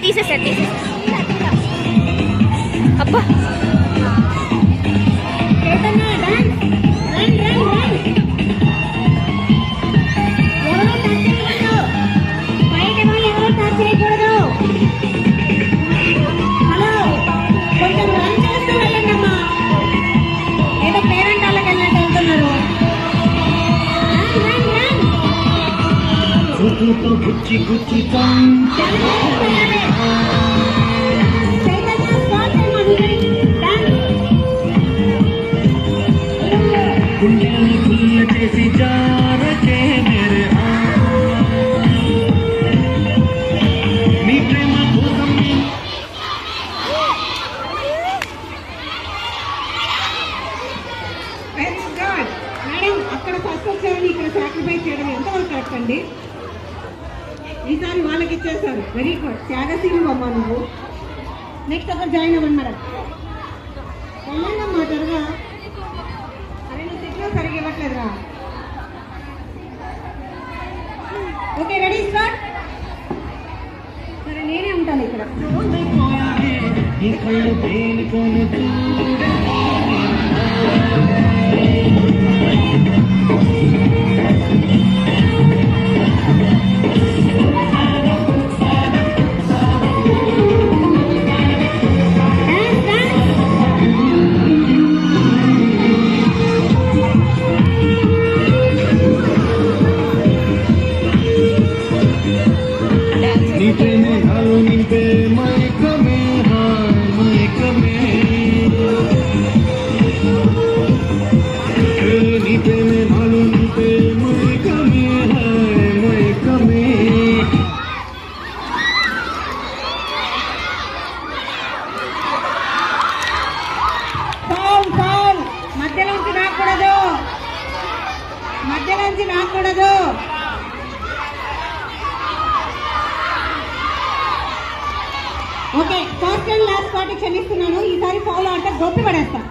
తీసేసా అబ్బా గుచ్చి గుచ్చి గుండెని గుల్ల చేసి జారకే మేరే మీ ప్రేమ కోసం మేడం అక్కడ ఫస్ట్ వచ్చారని ఇక్కడ సాక్రిఫైస్ చేయడం ఎంతవరకు కరెక్ట్ అండి? ఈసారి వాళ్ళకి ఇచ్చేస్తారు. వెరీ గుడ్, త్యాగశీలు అమ్మ నువ్వు. నెక్స్ట్ ఒకరు జాయిన్ అవ్వండి మేడం. వెళ్ళండమ్మా త్వరగా. అరే నువ్వు సిగ్నల్ సరిగ్గా ఇవ్వట్లేదురా. Okay ready start. సరే నేనే ఉంటాను ఇక్కడ. మధ్యలోంచి రాకూడదు. Okay first and last party క్షమిస్తున్నాను. ఈసారి ఫౌల్ ఆడితే గొప్ప పడేస్తా.